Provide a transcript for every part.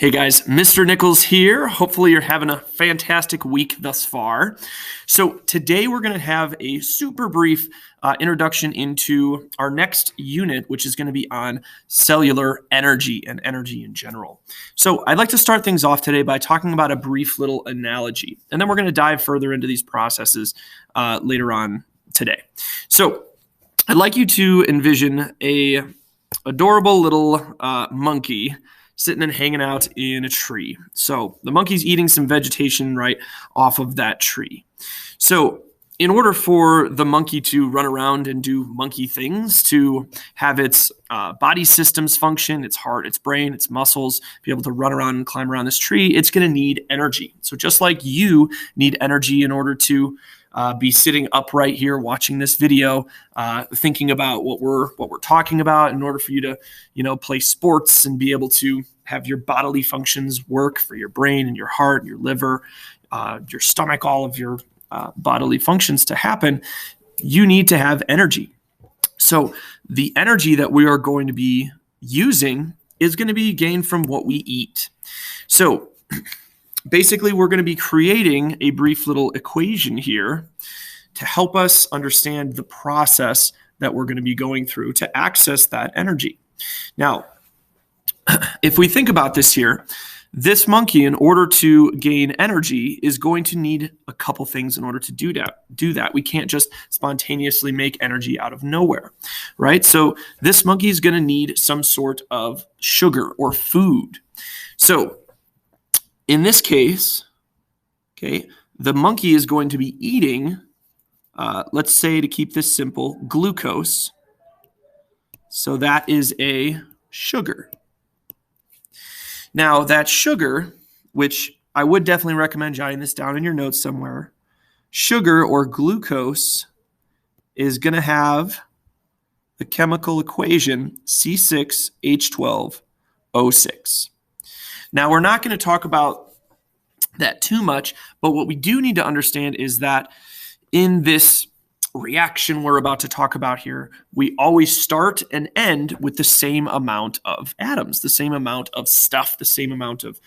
Hey guys, Mr. Nichols here. Hopefully you're having a fantastic week thus far. So today we're going to have a super brief introduction into our next unit, which is going to be on cellular energy and energy in general. So I'd like to start things off today by talking about a brief little analogy, and then we're going to dive further into these processes later on today. So I'd like you to envision a adorable little monkey sitting and hanging out in a tree. So the monkey's eating some vegetation right off of that tree. So in order for the monkey to run around and do monkey things, to have its body systems function, its heart, its brain, its muscles, be able to run around and climb around this tree, it's going to need energy. So just like you need energy in order to be sitting upright here watching this video, thinking about what we're talking about, in order for you to play sports and be able to have your bodily functions work for your brain and your heart and your liver, your stomach, all of your bodily functions to happen, you need to have energy. So the energy that we are going to be using is going to be gained from what we eat. So basically, we're going to be creating a brief little equation here to help us understand the process that we're going to be going through to access that energy. Now, if we think about this here, this monkey, in order to gain energy, is going to need a couple things in order to do that. We can't just spontaneously make energy out of nowhere, right? So this monkey is going to need some sort of sugar or food. So in this case, the monkey is going to be eating, let's say, to keep this simple, glucose. So that is a sugar. Now, that sugar, which I would definitely recommend jotting this down in your notes somewhere, sugar or glucose is going to have the chemical equation C6H12O6. Now, we're not going to talk about that too much, but what we do need to understand is that in this reaction we're about to talk about here, we always start and end with the same amount of atoms, the same amount of stuff, the same amount of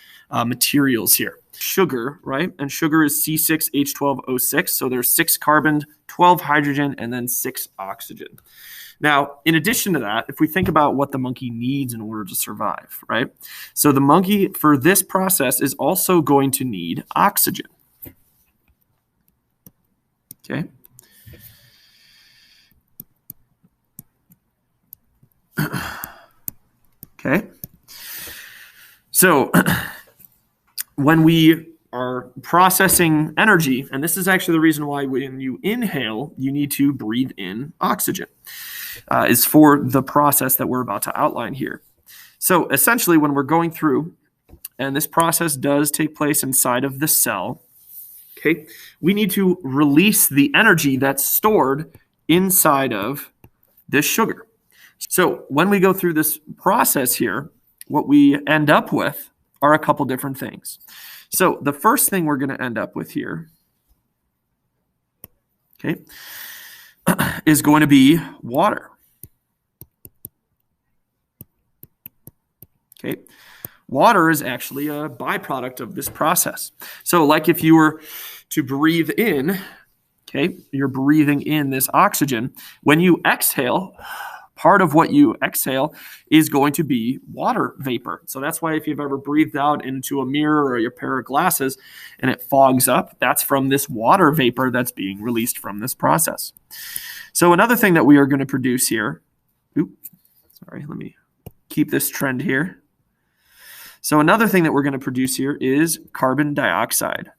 materials here. Sugar, right? And sugar is C6H12O6, so there's 6 carbon, 12 hydrogen, and then 6 oxygen. Now, in addition to that, if we think about what the monkey needs in order to survive, right? So the monkey, for this process, is also going to need oxygen. Okay. Okay. So when we are processing energy, and this is actually the reason why when you inhale, you need to breathe in oxygen, is for the process that we're about to outline here. So essentially, when we're going through, and this process does take place inside of the cell, okay, we need to release the energy that's stored inside of this sugar. So when we go through this process here, what we end up with are a couple different things. So the first thing we're going to end up with here, okay, is going to be water. Okay, water is actually a byproduct of this process. So like if you were to breathe in, okay, you're breathing in this oxygen. When you exhale, part of what you exhale is going to be water vapor. So that's why if you've ever breathed out into a mirror or your pair of glasses and it fogs up, that's from this water vapor that's being released from this process. So another thing that we are going to produce here, let me keep this trend here. So another thing that we're going to produce here is carbon dioxide.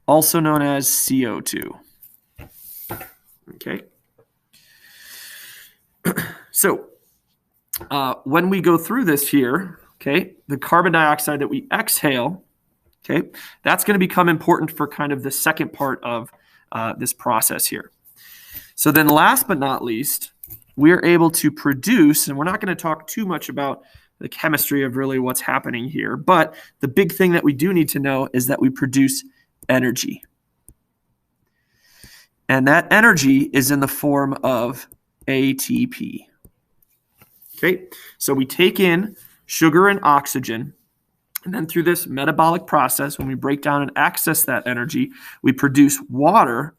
Also known as CO2. Okay. So when we go through this here, okay, the carbon dioxide that we exhale, okay, that's going to become important for kind of the second part of this process here. So then last but not least, we're able to produce, and we're not going to talk too much about the chemistry of really what's happening here, but the big thing that we do need to know is that we produce energy. And that energy is in the form of ATP. Okay, so we take in sugar and oxygen, and then through this metabolic process, when we break down and access that energy, we produce water,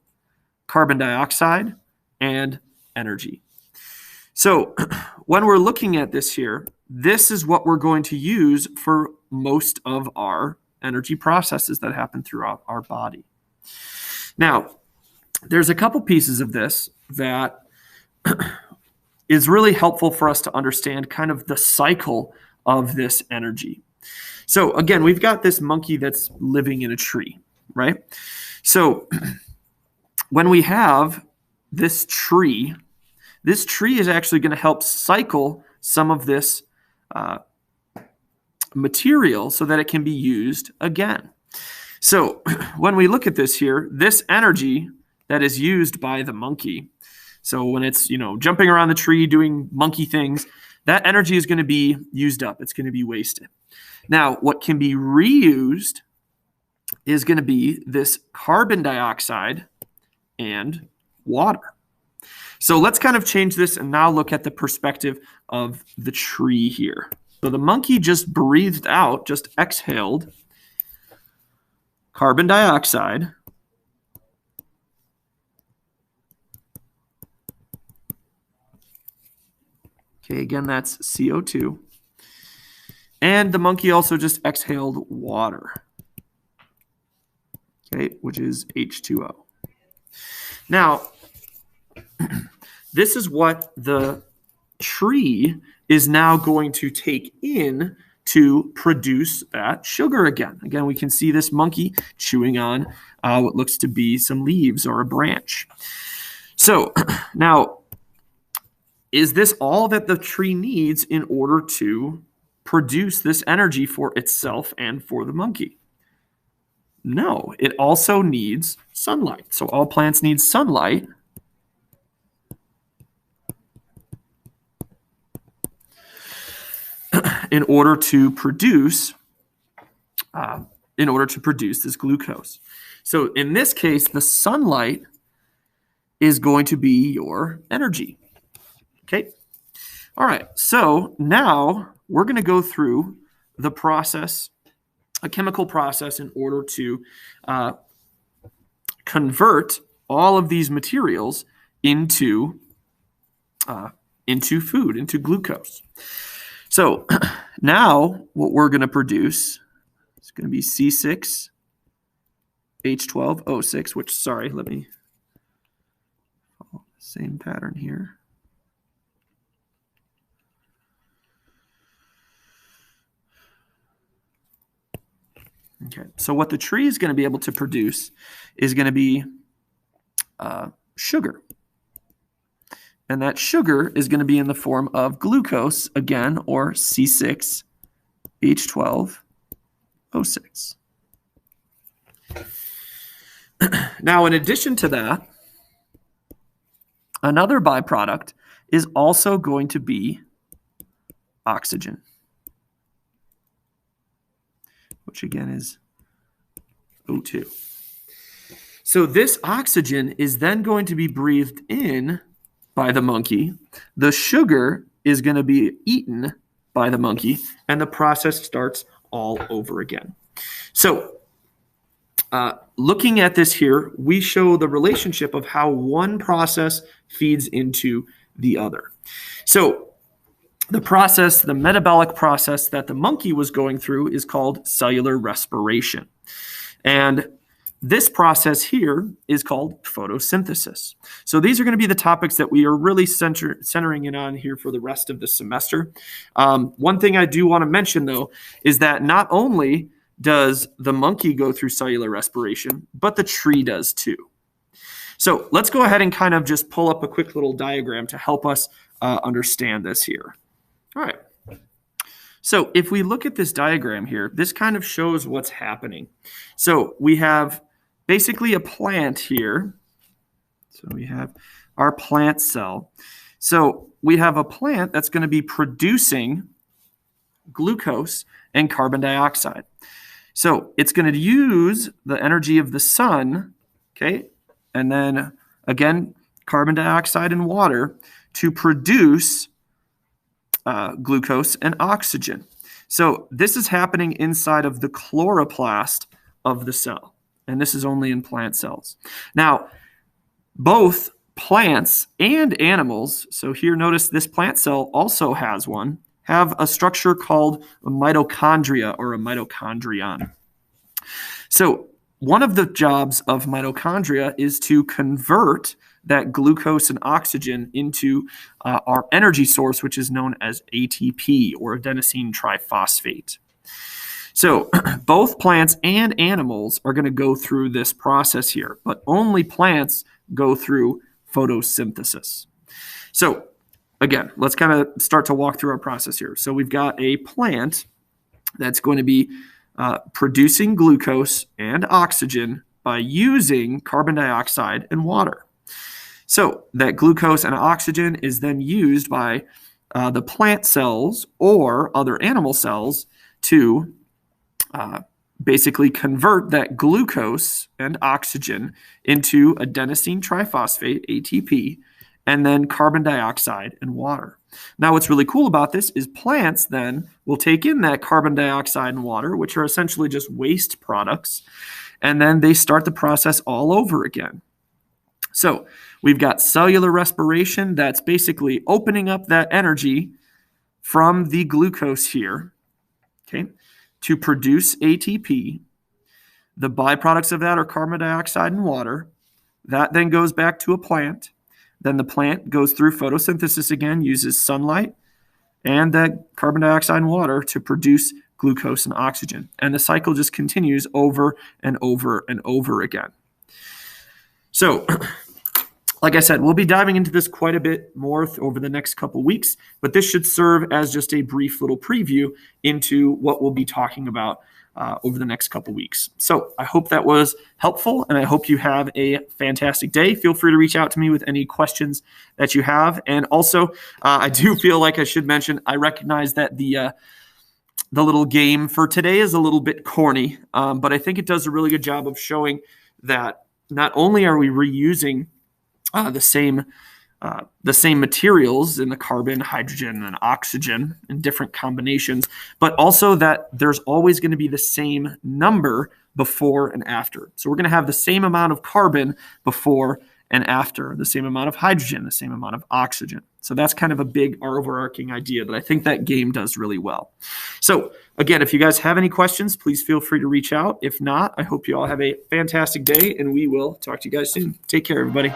carbon dioxide, and energy. So when we're looking at this here, this is what we're going to use for most of our energy processes that happen throughout our body. Now, there's a couple pieces of this that is really helpful for us to understand kind of the cycle of this energy. So again, we've got this monkey that's living in a tree, right? So when we have this tree is actually going to help cycle some of this material so that it can be used again. So when we look at this here, this energy that is used by the monkey, so when it's, jumping around the tree doing monkey things, that energy is going to be used up. It's going to be wasted. Now, what can be reused is going to be this carbon dioxide and water. So let's kind of change this and now look at the perspective of the tree here. So the monkey just breathed out, just exhaled carbon dioxide Okay, again, that's CO2. And the monkey also just exhaled water, okay, which is H2O. Now, this is what the tree is now going to take in to produce that sugar again. Again, we can see this monkey chewing on what looks to be some leaves or a branch. So now, is this all that the tree needs in order to produce this energy for itself and for the monkey? No, it also needs sunlight. So all plants need sunlight. In order to produce this glucose. So in this case, the sunlight is going to be your energy. Okay. All right. So now we're going to go through the process, a chemical process, in order to convert all of these materials into food, into glucose. So now what we're going to produce is going to be C6H12O6, which, sorry, let me follow the same pattern here. Okay, so what the tree is going to be able to produce is going to be sugar. And that sugar is going to be in the form of glucose, again, or C6H12O6. Now, in addition to that, another byproduct is also going to be oxygen, which again is O2. So this oxygen is then going to be breathed in by the monkey. The sugar is going to be eaten by the monkey, and the process starts all over again. So looking at this here, we show the relationship of how one process feeds into the other. So the process, the metabolic process that the monkey was going through is called cellular respiration. And this process here is called photosynthesis. So these are going to be the topics that we are really centering in on here for the rest of the semester. One thing I do want to mention, though, is that not only does the monkey go through cellular respiration, but the tree does too. So let's go ahead and kind of just pull up a quick little diagram to help us understand this here. All right. So if we look at this diagram here, this kind of shows what's happening. So we have basically a plant here. So we have our plant cell. So we have a plant that's going to be producing glucose and carbon dioxide. So it's going to use the energy of the sun, okay, and then again, carbon dioxide and water to produce glucose and oxygen. So this is happening inside of the chloroplast of the cell, and this is only in plant cells. Now, both plants and animals, so here notice this plant cell also has one, have a structure called a mitochondria or a mitochondrion. So one of the jobs of mitochondria is to convert that glucose and oxygen into our energy source, which is known as ATP, or adenosine triphosphate. So both plants and animals are going to go through this process here, but only plants go through photosynthesis. So again, let's kind of start to walk through our process here. So we've got a plant that's going to be producing glucose and oxygen by using carbon dioxide and water. So that glucose and oxygen is then used by the plant cells or other animal cells to basically convert that glucose and oxygen into adenosine triphosphate, ATP, and then carbon dioxide and water. Now, what's really cool about this is plants then will take in that carbon dioxide and water, which are essentially just waste products, and then they start the process all over again. So we've got cellular respiration that's basically opening up that energy from the glucose here, okay, to produce ATP. The byproducts of that are carbon dioxide and water. That then goes back to a plant. Then the plant goes through photosynthesis again, uses sunlight and that carbon dioxide and water to produce glucose and oxygen. And the cycle just continues over and over and over again. So, like I said, we'll be diving into this quite a bit more over the next couple weeks, but this should serve as just a brief little preview into what we'll be talking about over the next couple weeks. So I hope that was helpful, and I hope you have a fantastic day. Feel free to reach out to me with any questions that you have. And also, I do feel like I should mention, I recognize that the little game for today is a little bit corny, but I think it does a really good job of showing that not only are we reusing the same materials in the carbon, hydrogen, and oxygen in different combinations, but also that there's always going to be the same number before and after. So we're going to have the same amount of carbon before and after, the same amount of hydrogen, the same amount of oxygen. So that's kind of a big overarching idea that I think that game does really well. So again, if you guys have any questions, please feel free to reach out. If not, I hope you all have a fantastic day, and we will talk to you guys soon. Take care, everybody.